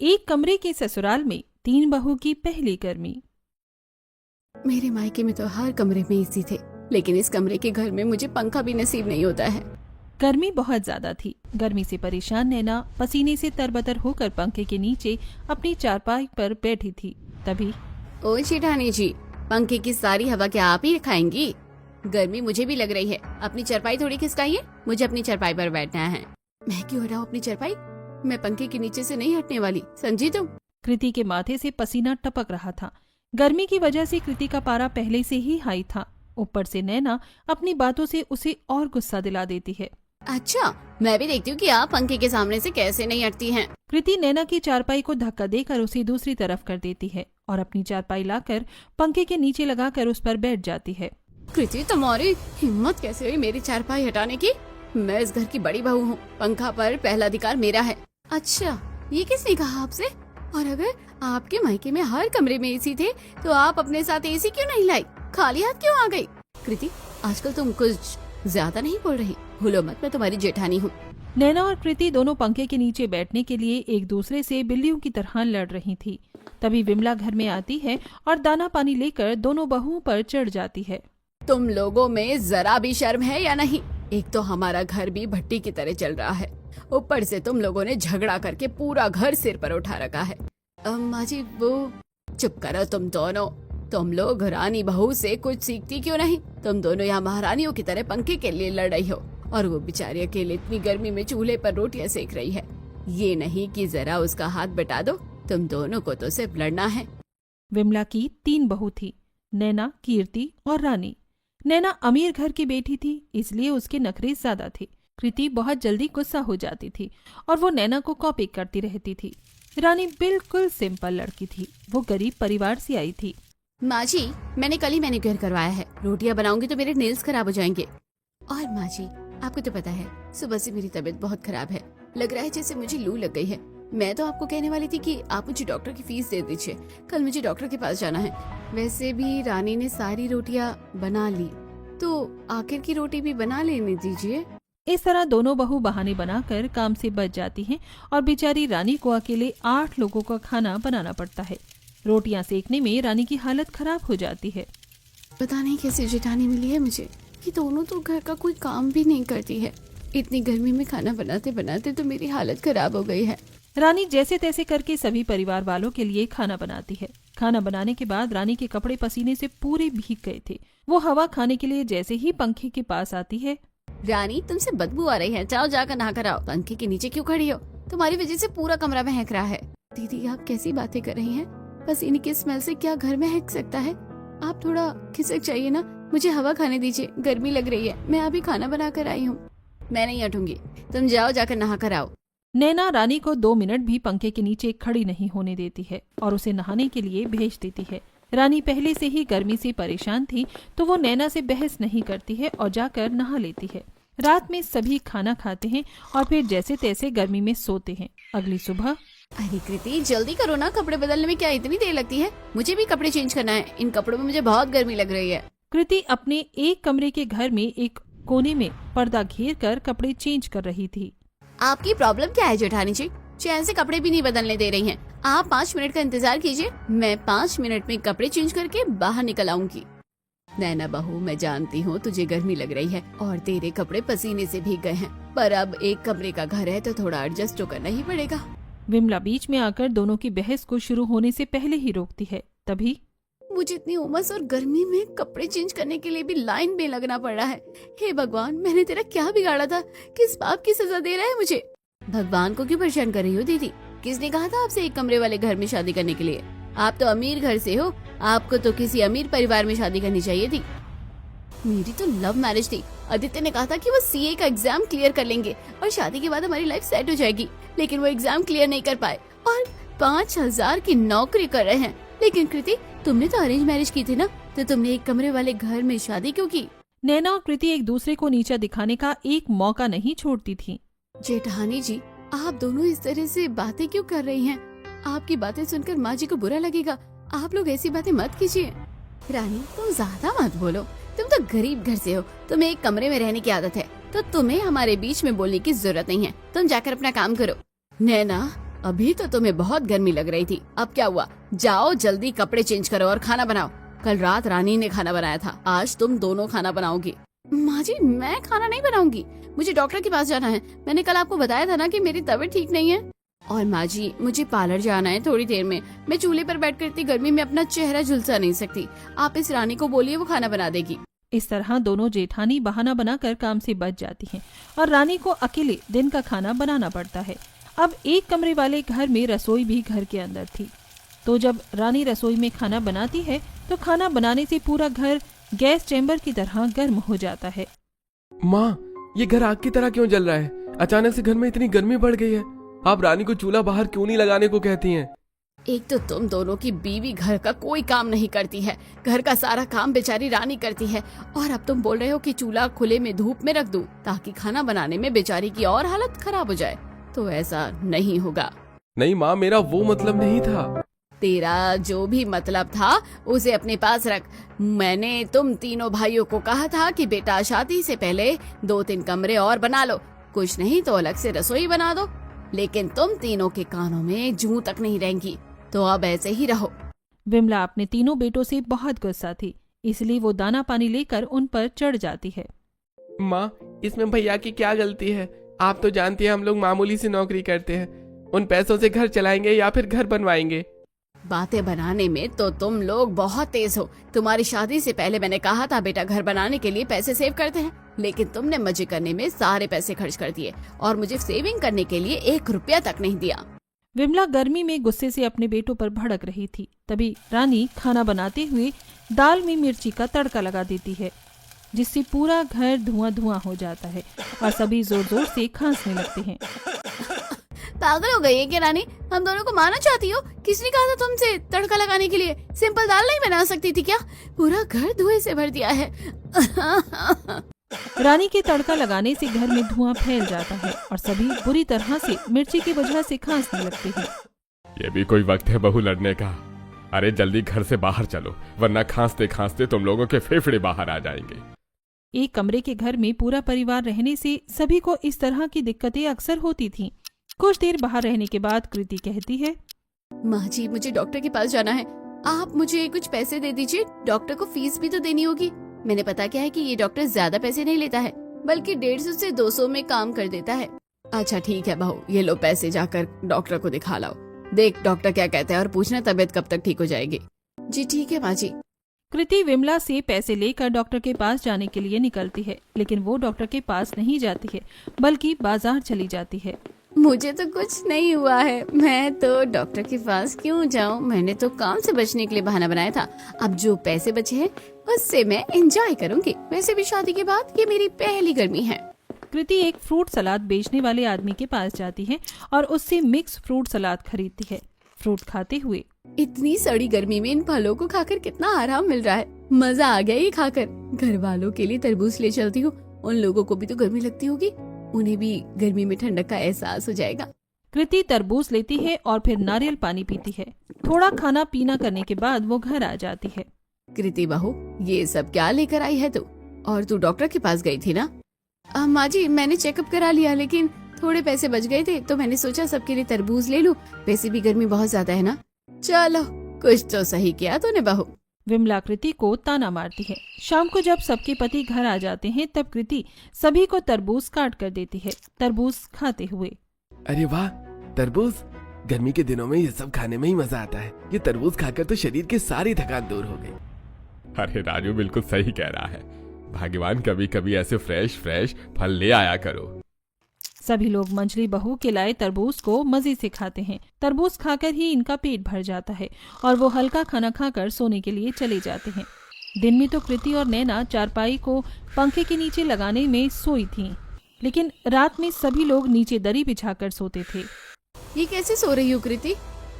एक कमरे के ससुराल में 3 बहू की पहली गर्मी। मेरे मायके में तो हर कमरे में एसी थे, लेकिन इस कमरे के घर में मुझे पंखा भी नसीब नहीं होता है। गर्मी बहुत ज्यादा थी। गर्मी से परेशान नैना पसीने से तरबतर होकर पंखे के नीचे अपनी चारपाई पर बैठी थी। तभी ओ जेठानी जी, पंखे की सारी हवा क्या आप ही खाएंगी? गर्मी मुझे भी लग रही है, अपनी चारपाई थोड़ी खिसकाइए, मुझे अपनी चारपाई पर बैठना है। मैं क्यों हटाऊं अपनी चारपाई? मैं पंखे के नीचे से नहीं हटने वाली, समझी तुम? कृति के माथे से पसीना टपक रहा था। गर्मी की वजह से कृति का पारा पहले से ही हाई था। ऊपर से नैना अपनी बातों से उसे और गुस्सा दिला देती है। अच्छा, मैं भी देखती हूँ कि आप पंखे के सामने से कैसे नहीं हटती हैं। कृति नैना की चारपाई को धक्का देकर उसे दूसरी तरफ कर देती है और अपनी चारपाई लाकर पंखे के नीचे लगाकर उस पर बैठ जाती है। कृति, तुम्हारी हिम्मत कैसे हुई मेरी चारपाई हटाने की? मैं इस घर की बड़ी बहू हूँ, पंखा पर पहला अधिकार मेरा है। अच्छा, ये किसने कहा आपसे? और अगर आपके मायके में हर कमरे में एसी थे तो आप अपने साथ एसी क्यों नहीं लाई? खाली हाथ क्यों आ गई? कृति, आजकल तुम कुछ ज्यादा नहीं बोल रही? भूलो मत, मैं तुम्हारी जेठानी हूँ। नैना और कृति दोनों पंखे के नीचे बैठने के लिए एक दूसरे से बिल्लियों की तरह लड़ रही थी। तभी विमला घर में आती है और दाना पानी लेकर दोनों बहुओं पर चढ़ जाती है। तुम लोगों में जरा भी शर्म है या नहीं? एक तो हमारा घर भी भट्टी की तरह चल रहा है, ऊपर से तुम लोगों ने झगड़ा करके पूरा घर सिर पर उठा रखा है। अम्मा जी, वो चुप करो तुम दोनों। तुम लोग रानी बहू से कुछ सीखती क्यों नहीं? तुम दोनों यहाँ महारानियों की तरह पंखे के लिए लड़ रही हो और वो बेचारी अकेले इतनी गर्मी में चूल्हे पर रोटियां सेक रही है। ये नहीं कि जरा उसका हाथ बटा दो। तुम दोनों को तो सिर्फ लड़ना है। विमला की 3 बहू थी, नैना, कीर्ति और रानी। नैना अमीर घर की बेटी थी, इसलिए उसके नखरे ज्यादा थे। कृति बहुत जल्दी गुस्सा हो जाती थी और वो नैना को कॉपी करती रहती थी। रानी बिल्कुल सिंपल लड़की थी, वो गरीब परिवार से आई थी। माँ जी, मैंने कल ही मैनीक्योर करवाया है, रोटियां बनाऊंगी तो मेरे नेल्स खराब हो जाएंगे। और माँ जी, आपको तो पता है सुबह से मेरी तबीयत बहुत खराब है, लग रहा है जैसे मुझे लू लग गई है। मैं तो आपको कहने वाली थी कि आप मुझे डॉक्टर की फीस दे दीजिए, कल मुझे डॉक्टर के पास जाना है। वैसे भी रानी ने सारी रोटियां बना ली, तो आखिर की रोटी भी बना लेने दीजिए। इस तरह दोनों बहू बहाने बनाकर काम से बच जाती हैं और बेचारी रानी को अकेले 8 लोगों का खाना बनाना पड़ता है। रोटियां सेकने में रानी की हालत खराब हो जाती है। पता नहीं कैसी जेठानी मिली है मुझे, ये दोनों तो घर का कोई काम भी नहीं करती है। इतनी गर्मी में खाना बनाते बनाते तो मेरी हालत खराब हो गई है। रानी जैसे तैसे करके सभी परिवार वालों के लिए खाना बनाती है। खाना बनाने के बाद रानी के कपड़े पसीने से पूरे भीग गए थे। वो हवा खाने के लिए जैसे ही पंखे के पास आती है। रानी, तुमसे बदबू आ रही है, जाओ जाकर नहा कर आओ। पंखे के नीचे क्यों खड़ी हो? तुम्हारी वजह से पूरा कमरा महक रहा है। दीदी, आप कैसी बातें कर रही हैं? पसीने की स्मेल से क्या घर महक सकता है? आप थोड़ा खिसक जाइए ना, मुझे हवा खाने दीजिए, गर्मी लग रही है। मैं अभी खाना बना कर आई हूँ। मैं नहीं हटूंगी, तुम जाओ जाकर नहा कर आओ। नैना रानी को 2 मिनट भी पंखे के नीचे खड़ी नहीं होने देती है और उसे नहाने के लिए भेज देती है। रानी पहले से ही गर्मी से परेशान थी, तो वो नैना से बहस नहीं करती है और जाकर नहा लेती है। रात में सभी खाना खाते हैं और फिर जैसे तैसे गर्मी में सोते हैं। अगली सुबह, अरे कृति, जल्दी करो ना, कपड़े बदलने में क्या इतनी देर लगती है? मुझे भी कपड़े चेंज करना है, इन कपड़ों में मुझे बहुत गर्मी लग रही है। कृति अपने एक कमरे के घर में एक कोने में पर्दा घेर कर कपड़े चेंज कर रही थी। आपकी प्रॉब्लम क्या है जेठानी जी? चैन से कपड़े भी नहीं बदलने दे रही हैं। आप 5 मिनट का इंतजार कीजिए, मैं 5 मिनट में कपड़े चेंज करके बाहर निकल आऊंगी। नैना बहू, मैं जानती हूँ तुझे गर्मी लग रही है और तेरे कपड़े पसीने से भीग गए हैं, पर अब एक कमरे का घर है तो थोड़ा एडजस्ट तो करना ही पड़ेगा। विमला बीच में आकर दोनों की बहस को शुरू होने से पहले ही रोकती है। तभी, मुझे इतनी उमस और गर्मी में कपड़े चेंज करने के लिए भी लाइन में लगना पड़ रहा है। हे भगवान, मैंने तेरा क्या बिगाड़ा था? किस पाप की सजा दे रहा है मुझे? भगवान को क्यों परेशान कर रही हो दीदी? किसने कहा था आपसे एक कमरे वाले घर में शादी करने के लिए? आप तो अमीर घर से हो, आपको तो किसी अमीर परिवार में शादी करनी चाहिए थी। मेरी तो लव मैरिज थी। आदित्य ने कहा था कि वो सीए का एग्जाम क्लियर कर लेंगे और शादी के बाद हमारी लाइफ सेट हो जाएगी, लेकिन वो एग्जाम क्लियर नहीं कर पाए और 5,000 की नौकरी कर रहे हैं। लेकिन कृति, तुमने तो अरेंज मैरिज की थी ना, तो तुमने एक कमरे वाले घर में शादी क्यों की? नैना और कृति एक दूसरे को नीचा दिखाने का एक मौका नहीं छोड़ती थी। जेठानी जी, आप दोनों इस तरह से बातें क्यों कर रही हैं? आपकी बातें सुनकर माँ जी को बुरा लगेगा। आप लोग ऐसी बातें मत कीजिए। रानी, तुम ज्यादा मत बोलो, तुम तो गरीब घर से हो, तुम्हें एक कमरे में रहने की आदत है, तो तुम्हें हमारे बीच में बोलने की जरूरत नहीं है। तुम जाकर अपना काम करो। नैना, अभी तो तुम्हें बहुत गर्मी लग रही थी, अब क्या हुआ? जाओ जल्दी कपड़े चेंज करो और खाना बनाओ। कल रात रानी ने खाना बनाया था, आज तुम दोनों खाना बनाओगी। माँ जी मैं खाना नहीं बनाऊंगी, मुझे डॉक्टर के पास जाना है। मैंने कल आपको बताया था ना कि मेरी तबीयत ठीक नहीं है। और माँ जी मुझे पार्लर जाना है थोड़ी देर में, मैं चूल्हे पर बैठ कर इतनी गर्मी में अपना चेहरा झुलसा नहीं सकती। आप इस रानी को बोलिए वो खाना बना देगी। इस तरह दोनों जेठानी बहाना बनाकर काम से बच जाती हैं और रानी को अकेले दिन का खाना बनाना पड़ता है। अब एक कमरे वाले घर में रसोई भी घर के अंदर थी, तो जब रानी रसोई में खाना बनाती है तो खाना बनाने से पूरा घर गैस चैम्बर की तरह गर्म हो जाता है। माँ, ये घर आग की तरह क्यों जल रहा है? अचानक से घर में इतनी गर्मी बढ़ गई है। आप रानी को चूल्हा बाहर क्यों नहीं लगाने को कहती हैं? एक तो तुम दोनों की बीवी घर का कोई काम नहीं करती है, घर का सारा काम बेचारी रानी करती है, और अब तुम बोल रहे हो कि चूल्हा खुले में धूप में रख दूं ताकि खाना बनाने में बेचारी की और हालत खराब हो जाए। तो ऐसा नहीं होगा। नहीं माँ, मेरा वो मतलब नहीं था। तेरा जो भी मतलब था उसे अपने पास रख। मैंने तुम तीनों भाइयों को कहा था कि बेटा शादी से पहले 2-3 कमरे और बना लो, कुछ नहीं तो अलग से रसोई बना दो, लेकिन तुम तीनों के कानों में जूं तक नहीं रहेंगी, तो अब ऐसे ही रहो। विमला अपने तीनों बेटों से बहुत गुस्सा थी, इसलिए वो दाना पानी लेकर उन पर चढ़ जाती है। माँ, इसमें भैया की क्या गलती है? आप तो जानती हैं हम लोग मामूली सी नौकरी करते हैं, उन पैसों से घर चलाएंगे या फिर घर बनवाएंगे। बातें बनाने में तो तुम लोग बहुत तेज हो। तुम्हारी शादी से पहले मैंने कहा था बेटा घर बनाने के लिए पैसे सेव करते हैं, लेकिन तुमने मजे करने में सारे पैसे खर्च कर दिए और मुझे सेविंग करने के लिए 1 रुपया तक नहीं दिया। विमला गर्मी में गुस्से से अपने बेटों पर भड़क रही थी। तभी रानी खाना बनाते हुए दाल में मिर्ची का तड़का लगा देती है, जिससे पूरा घर धुआं धुआं हो जाता है और सभी जोर जोर से खांसने लगते हैं। पागल हो गई है क्या रानी? हम दोनों को मारना चाहती हो? किसने कहा था तुमसे तड़का लगाने के लिए? सिंपल दाल नहीं बना सकती थी क्या? पूरा घर धुएं से भर दिया है। रानी के तड़का लगाने से घर में धुआं फैल जाता है और सभी बुरी तरह से मिर्ची की वजह से खांसने लगते हैं। ये भी कोई वक्त है बहू लड़ने का? अरे जल्दी घर से बाहर चलो, वरना खांसते खांसते तुम लोगों के फेफड़े बाहर आ जाएंगे। एक कमरे के घर में पूरा परिवार रहने से सभी को इस तरह की दिक्कतें अक्सर होती थीं। कुछ देर बाहर रहने के बाद कृति कहती है, माँ जी मुझे डॉक्टर के पास जाना है, आप मुझे कुछ पैसे दे दीजिए, डॉक्टर को फीस भी तो देनी होगी। मैंने पता क्या है कि ये डॉक्टर ज्यादा पैसे नहीं लेता है, बल्कि 150 से 200 में काम कर देता है। अच्छा ठीक है बहू, ये लो पैसे, जाकर डॉक्टर को दिखा लाओ। देख डॉक्टर क्या कहते हैं और पूछना तबीयत कब तक ठीक हो जाएगी। जी ठीक है माँ जी। कृति विमला से पैसे लेकर डॉक्टर के पास जाने के लिए निकलती है, लेकिन वो डॉक्टर के पास नहीं जाती है बल्कि बाजार चली जाती है। मुझे तो कुछ नहीं हुआ है, मैं तो डॉक्टर के पास क्यों जाऊं? मैंने तो काम से बचने के लिए बहाना बनाया था। अब जो पैसे बचे हैं उससे मैं एंजॉय करूंगी। वैसे भी शादी के बाद ये मेरी पहली गर्मी है। कृति एक फ्रूट सलाद बेचने वाले आदमी के पास जाती है और उससे मिक्स फ्रूट सलाद खरीदती है। फ्रूट खाते हुए, इतनी सड़ी गर्मी में इन फलों को खाकर कितना आराम मिल रहा है, मजा आ गया ये खाकर। घर वालों के लिए तरबूज ले चलती हूँ, उन लोगों को भी तो गर्मी लगती होगी, उन्हें भी गर्मी में ठंडक का एहसास हो जाएगा। कृति तरबूज लेती है और फिर नारियल पानी पीती है। थोड़ा खाना पीना करने के बाद वो घर आ जाती है। कृति बहू ये सब क्या लेकर आई है तू? और तू डॉक्टर के पास गई थी ना? माँ जी मैंने चेकअप करा लिया, लेकिन थोड़े पैसे बच गए थे तो मैंने सोचा सबके लिए तरबूज ले लूं। वैसे भी गर्मी बहुत ज्यादा है ना। चलो कुछ तो सही किया तूने बहू। विमला कृति को ताना मारती है। शाम को जब सबके पति घर आ जाते हैं तब कृति सभी को तरबूज काट कर देती है। तरबूज खाते हुए, अरे वाह, तरबूज! गर्मी के दिनों में ये सब खाने में ही मजा आता है। ये तरबूज खाकर तो शरीर की सारी थकान दूर हो गई। अरे राजू बिल्कुल सही कह रहा है, भगवान कभी कभी ऐसे फ्रेश फ्रेश फल ले आया करो। सभी लोग मंझली बहू के लाए तरबूज को मजे से खाते हैं। तरबूज खाकर ही इनका पेट भर जाता है और वो हल्का खाना खाकर सोने के लिए चले जाते हैं। दिन में तो कृति और नैना चारपाई को पंखे के नीचे लगाने में सोई थीं, लेकिन रात में सभी लोग नीचे दरी बिछाकर सोते थे। ये कैसे सो रही हो कृति?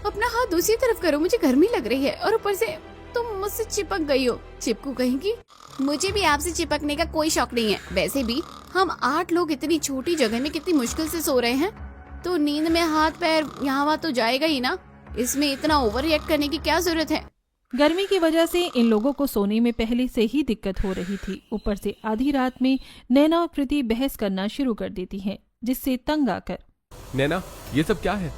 अपना हाथ दूसरी तरफ करो, मुझे गर्मी लग रही है और ऊपर से तुम मुझसे चिपक गई हो। चिपकू कहेंगी। मुझे भी आपसे चिपकने का कोई शौक नहीं है। वैसे भी हम 8 लोग इतनी छोटी जगह में कितनी मुश्किल से सो रहे हैं, तो नींद में हाथ पैर यहाँ वहाँ तो जाएगा ही ना। इसमें इतना ओवर रिएक्ट करने की क्या जरूरत है? गर्मी की वजह से इन लोगों को सोने में पहले से ही दिक्कत हो रही थी। ऊपर से आधी रात में नैना और कृति बहस करना शुरू कर देती हैं, जिससे तंग आकर, नैना ये सब क्या है?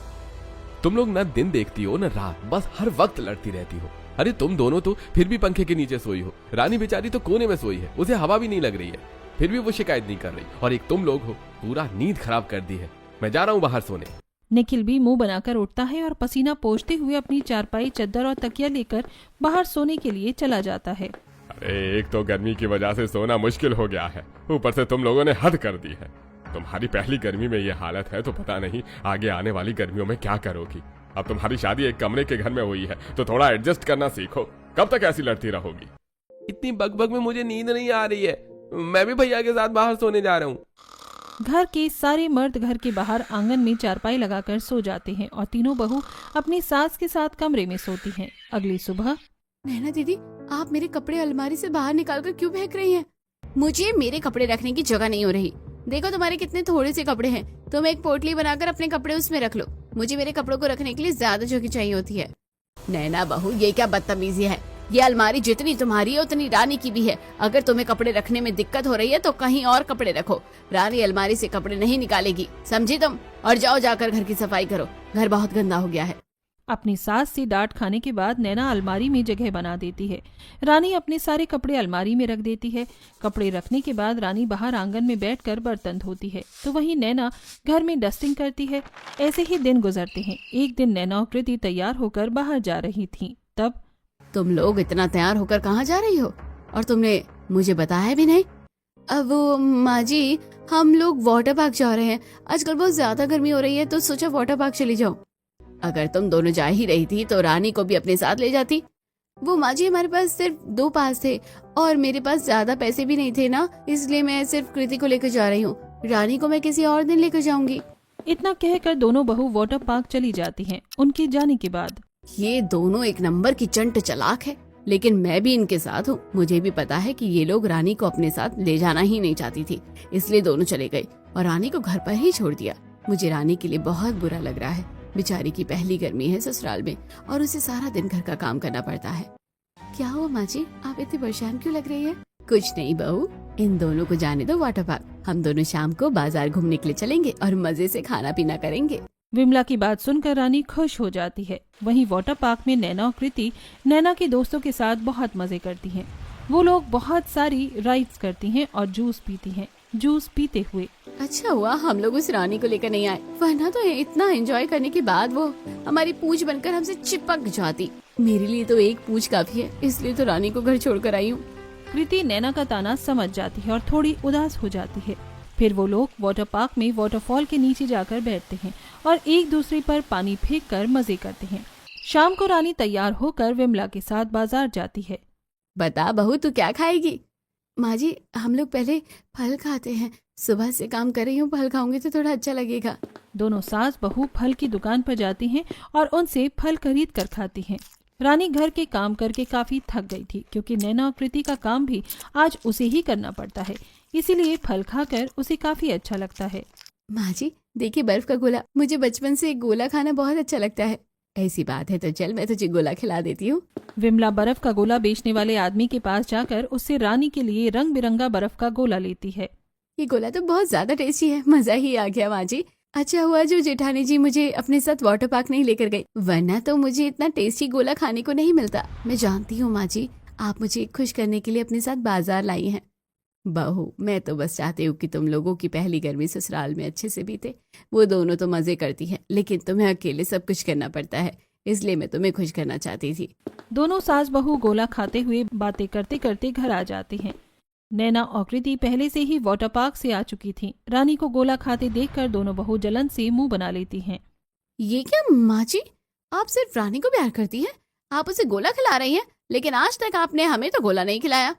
तुम लोग ना दिन देखती हो ना रात, बस हर वक्त लड़ती रहती हो। अरे तुम दोनों तो फिर भी पंखे के नीचे सोई हो, रानी बेचारी तो कोने में सोई है, उसे हवा भी नहीं लग रही है, फिर भी वो शिकायत नहीं कर रही, और एक तुम लोग हो, पूरा नींद खराब कर दी है। मैं जा रहा हूँ बाहर सोने। निखिल भी मुंह बनाकर उठता है और पसीना पोंछते हुए अपनी चारपाई, चद्दर और तकिया लेकर बाहर सोने के लिए चला जाता है। अरे एक तो गर्मी की वजह से सोना मुश्किल हो गया है, ऊपर से तुम लोगों ने हद कर दी है। तुम्हारी पहली गर्मी में ये हालत है तो पता नहीं आगे आने वाली गर्मियों में क्या करोगी। अब तुम्हारी शादी एक कमरे के घर में हुई है तो थोड़ा एडजस्ट करना सीखो। कब तक ऐसी लड़ती रहोगी? इतनी बकबक में मुझे नींद नहीं आ रही है, मैं भी भैया के साथ बाहर सोने जा रहा हूँ। घर के सारे मर्द घर के बाहर आंगन में चारपाई लगाकर सो जाते हैं और तीनों बहू अपनी सास के साथ कमरे में सोती हैं। अगली सुबह नैना दीदी, आप मेरे कपड़े अलमारी से बाहर निकालकर क्यों फेंक रही हैं? मुझे मेरे कपड़े रखने की जगह नहीं हो रही। देखो तुम्हारे कितने थोड़े से कपड़े हैं, तुम एक पोटली बनाकर अपने कपड़े उसमें रख लो। मुझे मेरे कपड़ों को रखने के लिए ज्यादा जगह चाहिए होती है। नैना बहू, ये क्या बदतमीजी है? ये अलमारी जितनी तुम्हारी है उतनी रानी की भी है। अगर तुम्हें कपड़े रखने में दिक्कत हो रही है तो कहीं और कपड़े रखो। रानी अलमारी से कपड़े नहीं निकालेगी, समझी तुम? और जाओ जाकर घर की सफाई करो, घर बहुत गंदा हो गया है। अपनी सास से डांट खाने के बाद नैना अलमारी में जगह बना देती है। रानी अपने सारे कपड़े अलमारी में रख देती है। कपड़े रखने के बाद रानी बाहर आंगन में बैठकर बर्तन धोती है तो वहीं नैना घर में डस्टिंग करती है। ऐसे ही दिन गुजरते हैं। एक दिन नैना और कृति तैयार होकर बाहर जा रही थीं। तब तुम लोग इतना तैयार होकर कहाँ जा रही हो और तुमने मुझे बताया भी नहीं? अब वो माँ जी, हम लोग वाटर पार्क जा रहे हैं। आजकल बहुत ज्यादा गर्मी हो रही है तो सोचा वाटर पार्क चली जाओ। अगर तुम दोनों जा ही रही थी तो रानी को भी अपने साथ ले जाती। वो माँ जी, हमारे पास सिर्फ 2 पास थे और मेरे पास ज्यादा पैसे भी नहीं थे ना, इसलिए मैं सिर्फ कृति को लेकर जा रही हूँ। रानी को मैं किसी और दिन लेकर जाऊंगी। इतना कहकर दोनों बहू वाटर पार्क चली जाती हैं। उनके जाने के बाद ये दोनों एक नंबर की चंट चालाक है, लेकिन मैं भी इनके साथ हूँ। मुझे भी पता है कि ये लोग रानी को अपने साथ ले जाना ही नहीं चाहती थी, इसलिए दोनों चले गए और रानी को घर पर ही छोड़ दिया। मुझे रानी के लिए बहुत बुरा लग रहा है। बेचारी की पहली गर्मी है ससुराल में और उसे सारा दिन घर का काम करना पड़ता है। क्या हुआ माँ जी, आप इतनी परेशान क्यों लग रही है? कुछ नहीं बहू, इन दोनों को जाने दो वाटर पार्क। हम दोनों शाम को बाजार घूमने के लिए चलेंगे और मजे से खाना पीना करेंगे। विमला की बात सुनकर रानी खुश हो जाती है। वहीं वाटर पार्क में नैना और कृति नैना के दोस्तों के साथ बहुत मजे करती हैं। वो लोग बहुत सारी राइड्स करती हैं और जूस पीती हैं। जूस पीते हुए अच्छा हुआ हम लोग उस रानी को लेकर नहीं आए, वरना तो इतना एंजॉय करने के बाद वो हमारी पूंछ बनकर हमसे चिपक जाती। मेरे लिए तो एक पूंछ काफी है, इसलिए तो रानी को घर छोड़कर आई हूँ। कृति नैना का ताना समझ जाती है और थोड़ी उदास हो जाती है। फिर वो लोग वाटर पार्क में वाटरफॉल के नीचे जाकर बैठते हैं और एक दूसरे पर पानी फेंक कर मजे करते हैं। शाम को रानी तैयार होकर विमला के साथ बाजार जाती है। बता बहू, तू क्या खाएगी? माँ जी, हम लोग पहले फल खाते हैं। सुबह से काम कर रही हूँ, फल खाऊंगी तो थोड़ा अच्छा लगेगा। दोनों सास बहू फल की दुकान पर जाती हैं और उनसे फल खरीद कर खाती हैं। रानी घर के काम करके काफी थक गई थी क्योंकि नैना और कृति का काम भी आज उसे ही करना पड़ता है, इसीलिए फल खाकर उसे काफी अच्छा लगता है। माँ जी देखिए बर्फ का गोला, मुझे बचपन से गोला खाना बहुत अच्छा लगता है। ऐसी बात है तो चल मैं तुझे गोला खिला देती हूँ। विमला बर्फ का गोला बेचने वाले आदमी के पास जाकर उससे रानी के लिए रंग बिरंगा बर्फ का गोला लेती है। ये गोला तो बहुत ज्यादा टेस्टी है, मजा ही आ गया माँ जी। अच्छा हुआ जो जेठानी जी मुझे अपने साथ वाटर पार्क नहीं लेकर गई, वरना तो मुझे इतना टेस्टी गोला खाने को नहीं मिलता। मैं जानती हूँ माँ जी, आप मुझे खुश करने के लिए अपने साथ बाजार लाई हैं। बहू, मैं तो बस चाहती हूँ कि तुम लोगों की पहली गर्मी ससुराल में अच्छे से बीते। वो दोनों तो मजे करती हैं, लेकिन तुम्हें अकेले सब कुछ करना पड़ता है, इसलिए मैं तुम्हें खुश करना चाहती थी। दोनों सास बहू गोला खाते हुए बातें करते करते घर आ जाती हैं। नैना और कृति पहले से ही वाटर पार्क से आ चुकी थीं। रानी को गोला खाते देखकर दोनों बहू जलन से मुंह बना लेती हैं। ये क्या माँ जी, आप सिर्फ रानी को प्यार करती हैं? आप उसे गोला खिला रही हैं, लेकिन आज तक आपने हमें तो गोला नहीं खिलाया।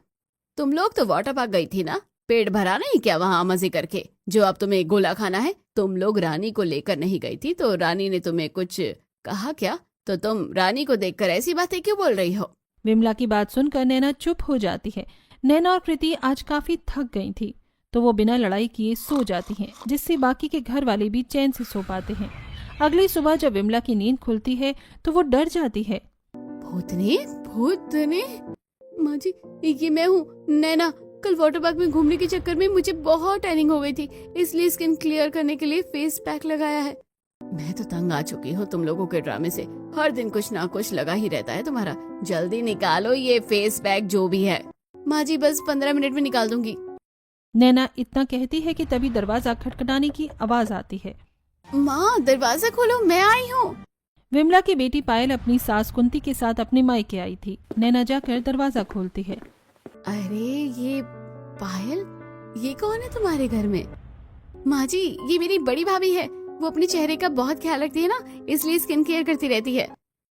तुम लोग तो वाटर पार्क गई थी ना, पेट भरा नहीं क्या वहाँ मजे करके, जो अब तुम्हें गोला खाना है? तुम लोग रानी को लेकर नहीं गई थी तो रानी ने तुम्हें कुछ कहा क्या? तो तुम रानी को देखकर ऐसी बातें क्यों बोल रही हो? विमला की बात सुनकर नैना चुप हो जाती है। नैना और कृति आज काफी थक गई थी तो वो बिना लड़ाई किए सो जाती हैं, जिससे बाकी के घर वाले भी चैन से सो पाते हैं। अगली सुबह जब विमला की नींद खुलती है तो वो डर जाती है। भूतनी, भूतनी, माँ जी ये मैं हूँ नैना। कल वाटर पार्क में घूमने के चक्कर में मुझे बहुत टैनिंग हो गई थी, इसलिए स्किन क्लियर करने के लिए फेस पैक लगाया है। मैं तो तंग आ चुकी हूँ तुम लोगों के ड्रामे से। हर दिन कुछ ना कुछ लगा ही रहता है तुम्हारा। जल्दी निकालो ये फेस पैक जो भी है। माँ जी बस 15 मिनट में निकाल दूंगी। नैना इतना कहती है कि तभी दरवाजा खटखटाने की आवाज आती है। माँ दरवाजा खोलो, मैं आई हूँ। विमला की बेटी पायल अपनी सास कुंती के साथ अपने मायके आई थी। नैना जाकर दरवाजा खोलती है। अरे ये पायल, ये कौन है तुम्हारे घर में? माँ जी ये मेरी बड़ी भाभी है। वो अपने चेहरे का बहुत ख्याल रखती है ना, इसलिए स्किन केयर करती रहती है।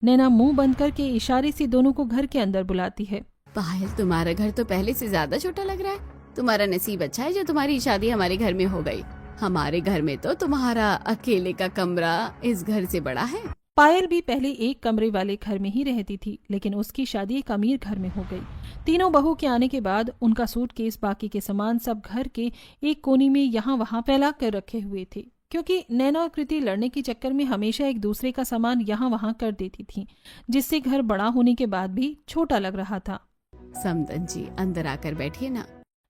नैना मुंह बंद करके इशारे से दोनों को घर के अंदर बुलाती है। पायल तुम्हारा घर तो पहले से ज्यादा छोटा लग रहा है। तुम्हारा नसीब अच्छा है जो तुम्हारी शादी हमारे घर में हो गई। हमारे घर में तो तुम्हारा अकेले का कमरा इस घर से बड़ा है। पायल भी पहले एक कमरे वाले घर में ही रहती थी, लेकिन उसकी शादी एक अमीर घर में हो गई। तीनों बहू के आने के बाद उनका सूटकेस, बाकी के सामान सब घर के एक कोने में यहाँ वहाँ फैला कर रखे हुए थे, क्योंकि नैना और कृति लड़ने के चक्कर में हमेशा एक दूसरे का सामान यहाँ वहाँ कर देती थी, जिससे घर बड़ा होने के बाद भी छोटा लग रहा था। समदन जी अंदर आकर बैठिए ना।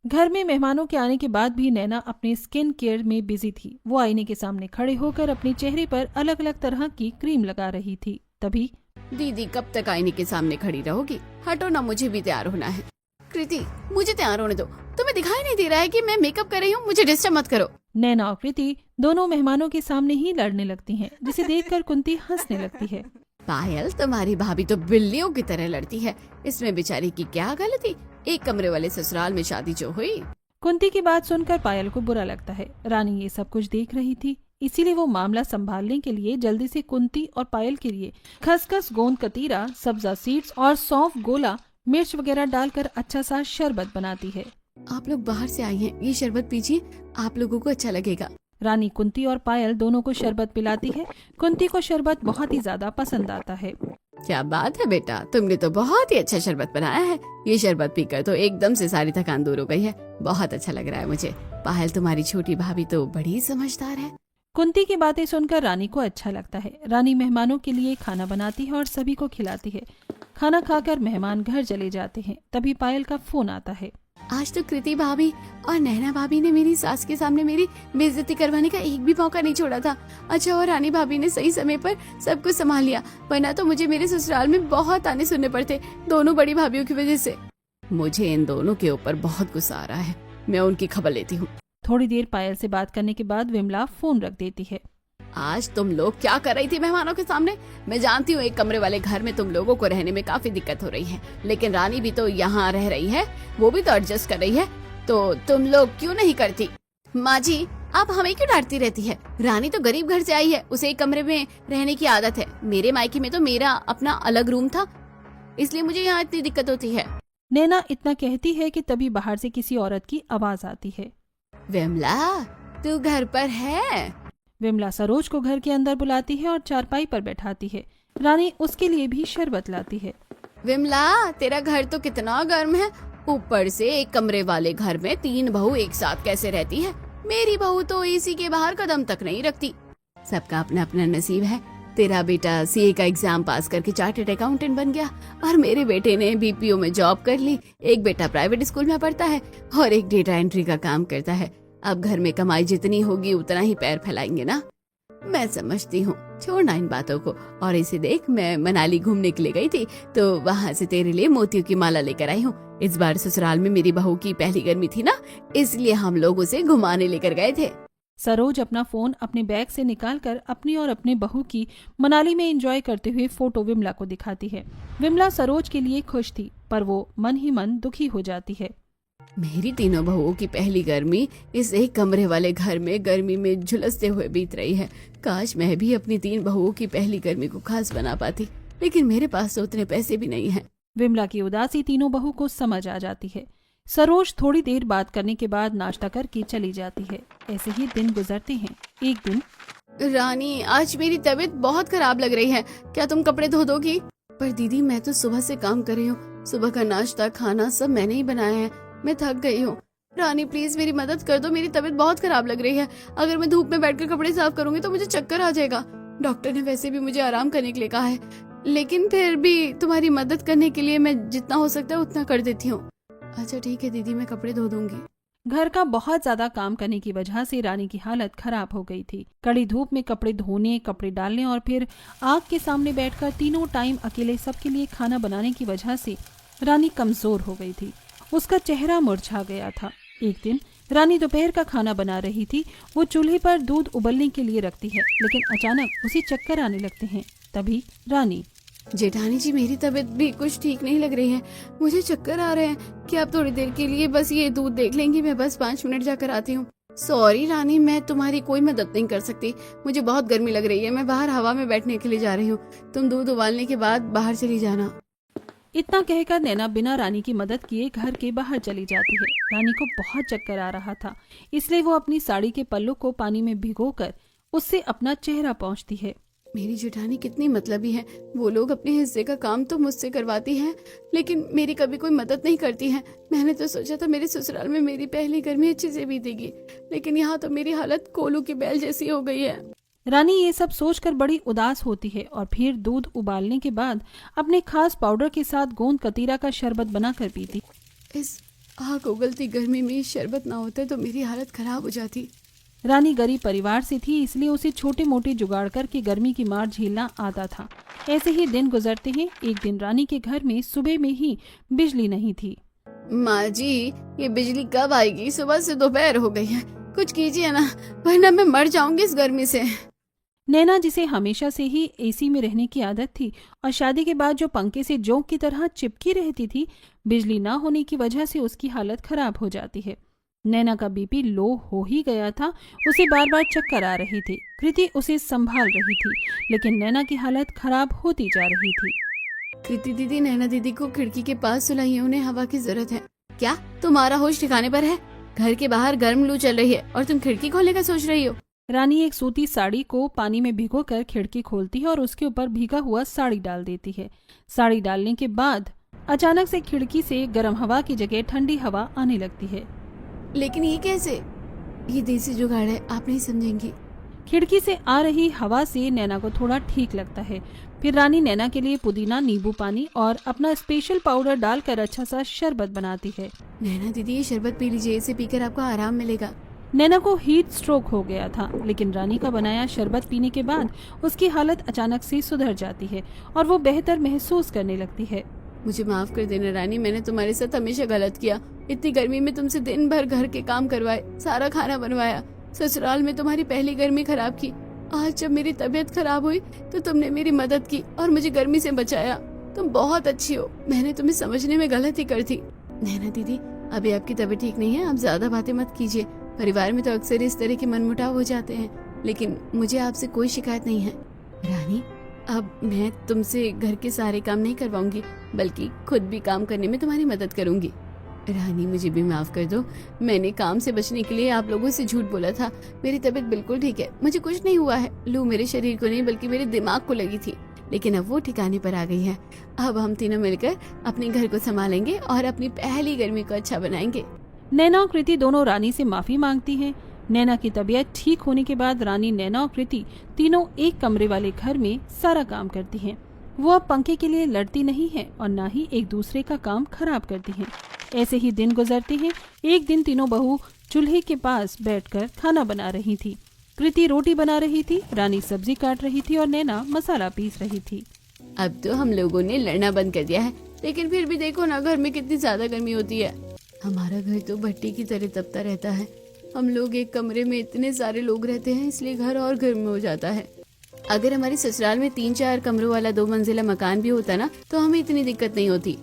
घर में मेहमानों के आने के बाद भी नैना अपने स्किन केयर में बिजी थी। वो आईने के सामने खड़े होकर अपने चेहरे पर अलग अलग तरह की क्रीम लगा रही थी। तभी दीदी कब तक आईने के सामने खड़ी रहोगी? हटो ना, मुझे भी तैयार होना है। कृति मुझे तैयार होने दो। तुम्हें दिखाई नहीं दे रहा है कि मैं मेकअप कर रही हूँ? मुझे डिस्टर्ब मत करो। नैना और कृति दोनों मेहमानों के सामने ही लड़ने लगती हैं, जिसे देखकर कुंती हंसने लगती है। पायल तुम्हारी भाभी तो बिल्लियों की तरह लड़ती है। इसमें बेचारी की क्या गलती? एक कमरे वाले ससुराल में शादी जो हुई। कुंती की बात सुनकर पायल को बुरा लगता है। रानी ये सब कुछ देख रही थी, इसीलिए वो मामला संभालने के लिए जल्दी से कुंती और पायल के लिए खसखस, गोंद कतीरा, सब्जा सीड्स और सौंफ, गोला, मिर्च वगैरह डालकर अच्छा सा शरबत बनाती है। आप लोग बाहर से आई हैं, ये शरबत पीजिए, आप लोगों को अच्छा लगेगा। रानी कुंती और पायल दोनों को शरबत पिलाती है। कुंती को शरबत बहुत ही ज्यादा पसंद आता है। क्या बात है बेटा, तुमने तो बहुत ही अच्छा शरबत बनाया है। ये शरबत पीकर तो एकदम से सारी थकान दूर हो गई है। बहुत अच्छा लग रहा है मुझे। पायल तुम्हारी छोटी भाभी तो बड़ी समझदार है। कुंती की बातें सुनकर रानी को अच्छा लगता है। रानी मेहमानों के लिए खाना बनाती है और सभी को खिलाती है। खाना खाकर मेहमान घर चले जाते हैं। तभी पायल का फोन आता है। आज तो कृति भाभी और नैना भाभी ने मेरी सास के सामने मेरी बेइज्जती करवाने का एक भी मौका नहीं छोड़ा था। अच्छा और रानी भाभी ने सही समय पर सब कुछ संभाल लिया, वरना तो मुझे मेरे ससुराल में बहुत ताने सुनने पड़ते, दोनों बड़ी भाभीयों की वजह से। मुझे इन दोनों के ऊपर बहुत गुस्सा आ रहा है। मैं उनकी खबर लेती हूँ। थोड़ी देर पायल से बात करने के बाद विमला फोन रख देती है। आज तुम लोग क्या कर रही थी मेहमानों के सामने? मैं जानती हूँ एक कमरे वाले घर में तुम लोगों को रहने में काफी दिक्कत हो रही है, लेकिन रानी भी तो यहाँ रह रही है, वो भी तो एडजस्ट कर रही है, तो तुम लोग क्यों नहीं करती? माँ जी आप हमें क्यों डांटती रहती है? रानी तो गरीब घर से आई है, उसे एक कमरे में रहने की आदत है। मेरे मायके में तो मेरा अपना अलग रूम था, इसलिए मुझे यहाँ इतनी दिक्कत होती है। नैना इतना कहती है कि तभी बाहर से किसी औरत की आवाज आती है। विमला तू घर पर है? विमला सरोज को घर के अंदर बुलाती है और चारपाई पर बैठाती है। रानी उसके लिए भी शरबत लाती है। विमला तेरा घर तो कितना गर्म है, ऊपर से एक कमरे वाले घर में 3 बहू एक साथ कैसे रहती है? मेरी बहू तो एसी के बाहर कदम तक नहीं रखती। सबका अपना अपना नसीब है। तेरा बेटा सीए का एग्जाम पास करके चार्टर्ड अकाउंटेंट बन गया और मेरे बेटे ने बीपीओ में जॉब कर ली। एक बेटा प्राइवेट स्कूल में पढ़ता है और एक डेटा एंट्री का काम करता है। अब घर में कमाई जितनी होगी उतना ही पैर फैलाएंगे ना। मैं समझती हूँ, छोड़ना इन बातों को। और इसे देख, मैं मनाली घूमने के लिए गई थी तो वहाँ से तेरे लिए मोतियों की माला लेकर आई हूँ। इस बार ससुराल में मेरी बहू की पहली गर्मी थी ना, इसलिए हम लोग उसे घुमाने लेकर गए थे। सरोज अपना फोन अपने बैग से निकालकर अपनी और अपने बहू की मनाली में एंजॉय करते हुए फोटो विमला को दिखाती है। विमला सरोज के लिए खुश थी, पर वो मन ही मन दुखी हो जाती है। मेरी तीनों बहुओं की पहली गर्मी इस एक कमरे वाले घर में गर्मी में झुलसते हुए बीत रही है। काश मैं भी अपनी 3 बहुओं की पहली गर्मी को खास बना पाती, लेकिन मेरे पास तो उतने पैसे भी नहीं हैं। विमला की उदासी तीनों बहू को समझ आ जाती है। सरोज थोड़ी देर बात करने के बाद नाश्ता करके चली जाती है। ऐसे ही दिन गुजरते हैं। एक दिन, रानी आज मेरी तबीयत बहुत खराब लग रही है, क्या तुम कपड़े धो दोगी? पर दीदी मैं तो सुबह से काम कर रही हूँ, सुबह का नाश्ता खाना सब मैंने ही बनाया है, मैं थक गई हूँ। रानी प्लीज मेरी मदद कर दो, मेरी तबीयत बहुत खराब लग रही है। अगर मैं धूप में बैठकर कपड़े साफ करूंगी तो मुझे चक्कर आ जाएगा। डॉक्टर ने वैसे भी मुझे आराम करने के लिए कहा है, लेकिन फिर भी तुम्हारी मदद करने के लिए मैं जितना हो सकता है उतना कर देती हूँ। अच्छा ठीक है दीदी, मैं कपड़े धो दूंगी। घर का बहुत ज्यादा काम करने की वजह से रानी की हालत खराब हो गई थी। कड़ी धूप में कपड़े धोने, कपड़े डालने और फिर आग के सामने बैठकर तीनों टाइम अकेले सबके लिए खाना बनाने की वजह से रानी कमजोर हो गई थी। उसका चेहरा मुरझा गया था। एक दिन रानी दोपहर का खाना बना रही थी। वो चूल्हे पर दूध उबलने के लिए रखती है, लेकिन अचानक उसे चक्कर आने लगते हैं। तभी रानी, जेठानी जी, मेरी तबीयत भी कुछ ठीक नहीं लग रही है, मुझे चक्कर आ रहे हैं। क्या आप थोड़ी देर के लिए बस ये दूध देख लेंगी? मैं बस 5 मिनट जाकर आती हूँ। सॉरी रानी, मैं तुम्हारी कोई मदद नहीं कर सकती। मुझे बहुत गर्मी लग रही है, मैं बाहर हवा में बैठने के लिए जा रही हूँ। तुम दूध उबालने के बाद बाहर चली जाना। इतना कहकर नैना बिना रानी की मदद किए घर के बाहर चली जाती है। रानी को बहुत चक्कर आ रहा था, इसलिए वो अपनी साड़ी के पल्लू को पानी में भिगोकर उससे अपना चेहरा पोंछती है। मेरी जेठानी कितनी मतलबी है। वो लोग अपने हिस्से का काम तो मुझसे करवाती हैं, लेकिन मेरी कभी कोई मदद नहीं करती हैं। मैंने तो सोचा था मेरे ससुराल में मेरी पहली गर्मी अच्छे से बीतेगी, लेकिन यहाँ तो मेरी हालत कोलू की बैल जैसी हो गई है। रानी ये सब सोचकर बड़ी उदास होती है और फिर दूध उबालने के बाद अपने खास पाउडर के साथ गोंद कतीरा का शरबत बनाकर पीती। इस आग उगलती गर्मी में शरबत ना होता तो मेरी हालत खराब हो जाती। रानी गरीब परिवार से थी, इसलिए उसे छोटे मोटे जुगाड़ करके गर्मी की मार झेलना आता था। ऐसे ही दिन गुजरते हैं। एक दिन रानी के घर में सुबह में ही बिजली नहीं थी। माँ जी, ये बिजली कब आएगी? सुबह से दोपहर हो गई है, कुछ कीजिए ना, वरना मैं मर जाऊंगी इस गर्मी से। नैना, जिसे हमेशा से ही एसी में रहने की आदत थी और शादी के बाद जो पंखे से जोंक की तरह चिपकी रहती थी, बिजली ना होने की वजह से उसकी हालत खराब हो जाती है। नैना का बीपी लो हो ही गया था, उसे बार बार चक्कर आ रही थी। कृति उसे संभाल रही थी, लेकिन नैना की हालत खराब होती जा रही थी। कृति दीदी, नैना दीदी को खिड़की के पास सुलाइए, उन्हें हवा की जरूरत है। क्या तुम्हारा होश ठिकाने पर है? घर के बाहर गर्म लू चल रही है और तुम खिड़की खोलने का सोच रही हो? रानी एक सूती साड़ी को पानी में भिगोकर खिड़की खोलती है और उसके ऊपर भीगा हुआ साड़ी डाल देती है। साड़ी डालने के बाद अचानक से खिड़की से गर्म हवा की जगह ठंडी हवा आने लगती है। लेकिन ये कैसे? ये देसी जुगाड़ है, आप नहीं समझेंगी। खिड़की से आ रही हवा से नैना को थोड़ा ठीक लगता है। फिर रानी नैना के लिए पुदीना, नींबू पानी और अपना स्पेशल पाउडर डालकर अच्छा सा शरबत बनाती है। नैना दीदी, ये शरबत पी लीजिए, इसे पीकर आपको आराम मिलेगा। नैना को हीट स्ट्रोक हो गया था, लेकिन रानी का बनाया शरबत पीने के बाद उसकी हालत अचानक से सुधर जाती है और वो बेहतर महसूस करने लगती है। मुझे माफ कर देना रानी, मैंने तुम्हारे साथ हमेशा गलत किया। इतनी गर्मी में तुमसे दिन भर घर के काम करवाए, सारा खाना बनवाया, ससुराल में तुम्हारी पहली गर्मी खराब की। आज जब मेरी तबीयत खराब हुई तो तुमने मेरी मदद की और मुझे गर्मी से बचाया। तुम बहुत अच्छी हो, मैंने तुम्हें समझने में गलती कर थी। नैना दीदी, अभी आपकी तबीयत ठीक नहीं है, आप ज्यादा बातें मत कीजिए। परिवार में तो अक्सर इस तरह के मनमुटाव हो जाते हैं, लेकिन मुझे आपसे कोई शिकायत नहीं है। रानी, अब मैं तुमसे घर के सारे काम नहीं करवाऊंगी, बल्कि खुद भी काम करने में तुम्हारी मदद करूंगी। रानी, मुझे भी माफ कर दो, मैंने काम से बचने के लिए आप लोगों से झूठ बोला था। मेरी तबीयत बिल्कुल ठीक है, मुझे कुछ नहीं हुआ है। लू मेरे शरीर को नहीं बल्कि मेरे दिमाग को लगी थी, लेकिन अब वो ठिकाने पर आ गई है। अब हम तीनों मिलकर अपने घर को संभालेंगे और अपनी पहली गर्मी को अच्छा बनाएंगे। नैना और कृति दोनों रानी से माफी मांगती हैं। नैना की तबीयत ठीक होने के बाद रानी, नैना और कृति तीनों एक कमरे वाले घर में सारा काम करती हैं। वो अब पंखे के लिए लड़ती नहीं है और न ही एक दूसरे का काम खराब करती हैं। ऐसे ही दिन गुजरते हैं। एक दिन तीनों बहू चूल्हे के पास बैठकर खाना बना रही थी। कृति रोटी बना रही थी, रानी सब्जी काट रही थी और नैना मसाला पीस रही थी। अब तो हम लोगों ने लड़ना बंद कर दिया है, लेकिन फिर भी देखो ना, घर में कितनी ज्यादा गर्मी होती है। हमारा घर तो भट्टी की तरह तपता रहता है। हम लोग एक कमरे में इतने सारे लोग रहते हैं, इसलिए घर और गर्म हो जाता है। अगर हमारे ससुराल में 3-4 कमरों वाला 2 मंजिला मकान भी होता ना, तो हमें इतनी दिक्कत नहीं होती।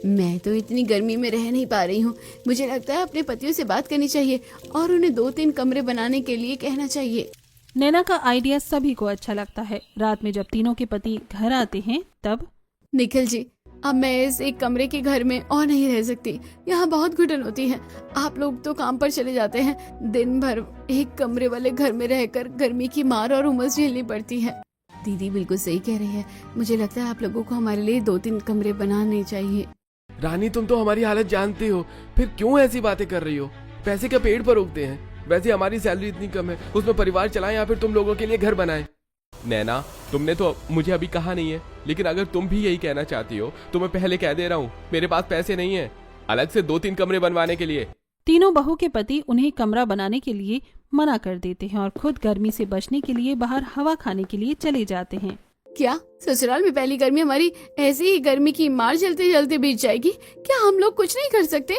मैं तो इतनी गर्मी में रह नहीं पा रही हूँ। मुझे लगता है अपने पतियों से बात करनी चाहिए और उन्हें 2-3 कमरे बनाने के लिए कहना चाहिए। नैना का आइडिया सभी को अच्छा लगता है। रात में जब तीनों के पति घर आते हैं तब, निखिल जी, अब मैं इस एक कमरे के घर में और नहीं रह सकती। यहाँ बहुत घुटन होती है। आप लोग तो काम पर चले जाते हैं, दिन भर एक कमरे वाले घर में रहकर गर्मी की मार और उमस झेलनी पड़ती है। दीदी बिल्कुल सही कह रही है, मुझे लगता है आप लोगों को हमारे लिए 2-3 कमरे बनाने चाहिए। रानी, तुम तो हमारी हालत जानती हो, फिर क्यों ऐसी बातें कर रही हो? पैसे क्या पेड़ पर उगते हैं? वैसे हमारी सैलरी इतनी कम है, उसमें परिवार चलाएं या फिर तुम लोगों के लिए घर बनाएं। नैना, तुमने तो मुझे अभी कहा नहीं है, लेकिन अगर तुम भी यही कहना चाहती हो तो मैं पहले कह दे रहा हूँ, मेरे पास पैसे नहीं है अलग से 2-3 कमरे बनवाने के लिए। तीनों बहू के पति उन्हें कमरा बनाने के लिए मना कर देते हैं और खुद गर्मी से बचने के लिए बाहर हवा खाने के लिए चले जाते हैं। क्या ससुराल में पहली गर्मी हमारी ऐसे ही गर्मी की मार चलते चलते बीत जाएगी? क्या हम लोग कुछ नहीं कर सकते?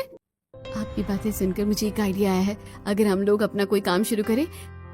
आपकी बातें सुनकर मुझे एक आइडिया आया है। अगर हम लोग अपना कोई काम शुरू करें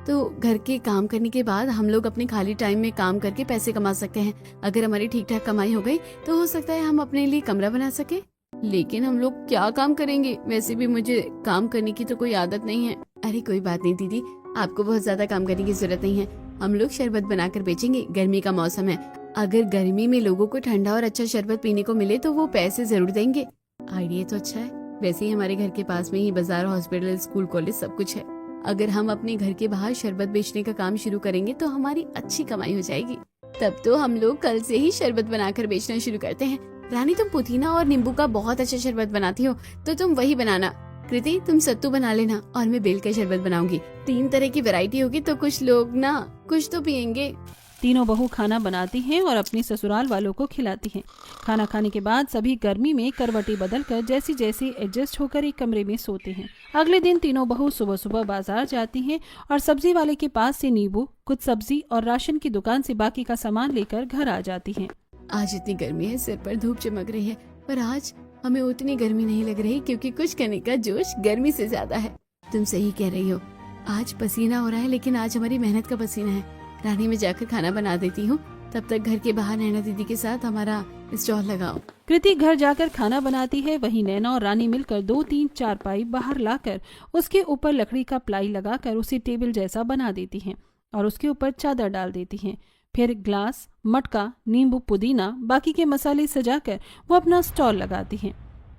तो घर के काम करने के बाद हम लोग अपने खाली टाइम में काम करके पैसे कमा सकते हैं। अगर हमारी ठीक ठाक कमाई हो गई तो हो सकता है हम अपने लिए कमरा बना सके। लेकिन हम लोग क्या काम करेंगे? वैसे भी मुझे काम करने की तो कोई आदत नहीं है। अरे कोई बात नहीं दीदी, आपको बहुत ज्यादा काम करने की जरूरत नहीं है। हम लोग शरबत बनाकर बेचेंगे। गर्मी का मौसम है, अगर गर्मी में लोगों को ठंडा और अच्छा शरबत पीने को मिले तो वो पैसे जरूर देंगे। आइडिया तो अच्छा है। वैसे ही हमारे घर के पास में ही बाजार, हॉस्पिटल, स्कूल, कॉलेज सब कुछ है। अगर हम अपने घर के बाहर शरबत बेचने का काम शुरू करेंगे तो हमारी अच्छी कमाई हो जाएगी। तब तो हम लोग कल से ही शरबत बनाकर बेचना शुरू करते हैं। रानी, तुम पुदीना और नींबू का बहुत अच्छा शरबत बनाती हो, तो तुम वही बनाना। कृति, तुम सत्तू बना लेना और मैं बेल का शरबत बनाऊंगी। 3 तरह की वैरायटी होगी तो कुछ लोग ना कुछ तो पियेंगे। तीनों बहू खाना बनाती हैं और अपने ससुराल वालों को खिलाती हैं। खाना खाने के बाद सभी गर्मी में करवटें बदलकर जैसी जैसी एडजस्ट होकर एक कमरे में सोते हैं। अगले दिन तीनों बहू सुबह सुबह बाजार जाती हैं और सब्जी वाले के पास से नींबू, कुछ सब्जी और राशन की दुकान से बाकी का सामान लेकर घर आ जाती हैं। आज इतनी गर्मी है, सिर पर धूप चमक रही है, पर आज हमें उतनी गर्मी नहीं लग रही क्योंकि कुछ करने का जोश गर्मी से ज्यादा है। तुम सही कह रही हो, आज पसीना हो रहा है, लेकिन आज हमारी मेहनत का पसीना है। रानी, में जाकर खाना बना देती हूँ, तब तक घर के बाहर नैना दीदी के साथ हमारा स्टॉल लगाओ। कृति घर जाकर खाना बनाती है। वहीं नैना और रानी मिलकर 2-3 चारपाई बाहर लाकर उसके ऊपर लकड़ी का प्लाई लगाकर उसे टेबल जैसा बना देती हैं और उसके ऊपर चादर डाल देती हैं। फिर ग्लास, मटका, नींबू, पुदीना, बाकी के मसाले सजाकर वो अपना स्टॉल लगाती हैं।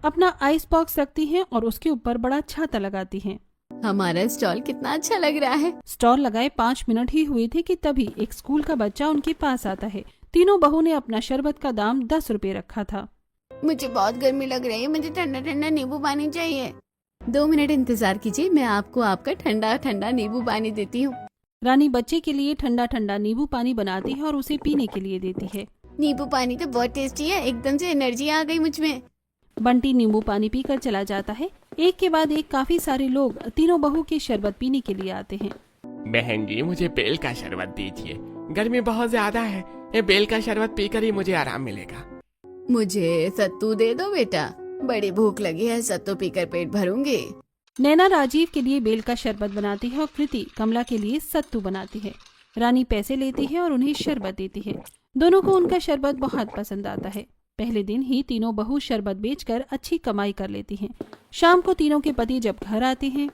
अपना आइस बॉक्स रखती हैं और उसके ऊपर बड़ा छाता लगाती हैं। हमारा स्टॉल कितना अच्छा लग रहा है। स्टॉल लगाए 5 मिनट ही हुए थे कि तभी एक स्कूल का बच्चा उनके पास आता है। तीनों बहू ने अपना शरबत का दाम 10 रुपए रखा था। मुझे बहुत गर्मी लग रही है, मुझे ठंडा ठंडा नींबू पानी चाहिए। 2 मिनट इंतजार कीजिए, मैं आपको आपका ठंडा ठंडा नींबू पानी देती हूँ। रानी बच्चे के लिए ठंडा ठंडा नींबू पानी बनाती है और उसे पीने के लिए देती है। नींबू पानी तो बहुत टेस्टी है, एकदम से एनर्जी आ गई मुझ में। बंटी नींबू पानी पीकर चला जाता है। एक के बाद एक काफी सारे लोग तीनों बहू के शरबत पीने के लिए आते हैं। बहन जी, मुझे बेल का शरबत दीजिए, गर्मी बहुत ज्यादा है। ये बेल का शरबत पीकर ही मुझे आराम मिलेगा। मुझे सत्तू दे दो बेटा, बड़ी भूख लगी है, सत्तू पीकर पेट भरूंगी। नैना राजीव के लिए बेल का शरबत बनाती है और कृति कमला के लिए सत्तू बनाती है। रानी पैसे लेती है और उन्हें शरबत देती है। दोनों को उनका शरबत बहुत पसंद आता है। पहले दिन ही तीनों बहू शरबत बेचकर अच्छी कमाई कर लेती हैं। शाम को तीनों के पति जब घर आते हैं।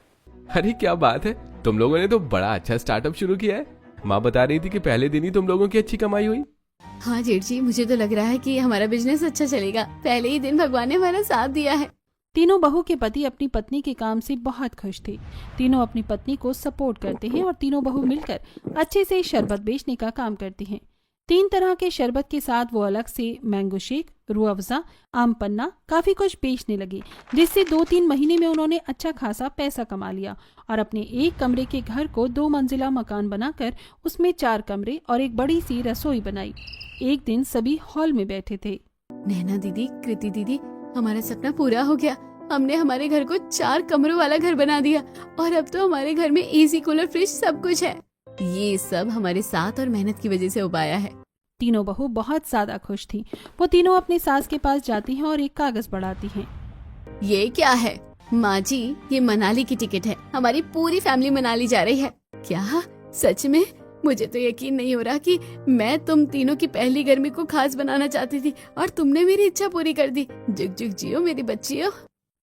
अरे क्या बात है, तुम लोगों ने तो बड़ा अच्छा स्टार्टअप शुरू किया है। माँ बता रही थी कि पहले दिन ही तुम लोगों की अच्छी कमाई हुई। हाँ जेठ जी, मुझे तो लग रहा है कि हमारा बिजनेस अच्छा चलेगा। पहले ही दिन भगवान ने हमारा साथ दिया है। तीनों बहू के पति अपनी पत्नी के काम से बहुत खुश थे। तीनों अपनी पत्नी को सपोर्ट करते हैं और तीनों बहू मिलकर अच्छे से शरबत बेचने का काम करती हैं। 3 तरह के शरबत के साथ वो अलग से मैंगो शेक, रूह अफ़ज़ा, आम पन्ना काफी कुछ बेचने लगी, जिससे 2-3 महीने में उन्होंने अच्छा खासा पैसा कमा लिया और अपने एक कमरे के घर को 2 मंजिला मकान बनाकर उसमें 4 कमरे और एक बड़ी सी रसोई बनाई। एक दिन सभी हॉल में बैठे थे। नैना दीदी, कृति दीदी, हमारा सपना पूरा हो गया। हमने हमारे घर को 4 कमरों वाला घर बना दिया और अब तो हमारे घर में एसी, कूलर, फ्रिज सब कुछ है। ये सब हमारे साथ और मेहनत की वजह से हो पाया है। तीनों बहू बहुत ज्यादा खुश थी। वो तीनों अपनी सास के पास जाती हैं और एक कागज बढ़ाती हैं। ये क्या है? माँ जी, ये मनाली की टिकट है। हमारी पूरी फैमिली मनाली जा रही है। क्या सच में? मुझे तो यकीन नहीं हो रहा कि मैं तुम तीनों की पहली गर्मी को खास बनाना चाहती थी और तुमने मेरी इच्छा पूरी कर दी। जुग जुग जियो मेरी बच्चियों।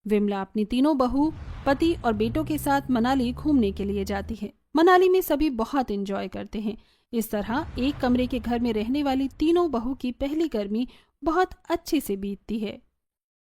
विमला अपनी तीनों बहू, पति और बेटों के साथ मनाली घूमने के लिए जाती है। मनाली में सभी बहुत एंजॉय करते हैं। इस तरह एक कमरे के घर में रहने वाली तीनों बहू की पहली गर्मी बहुत अच्छे से बीतती है।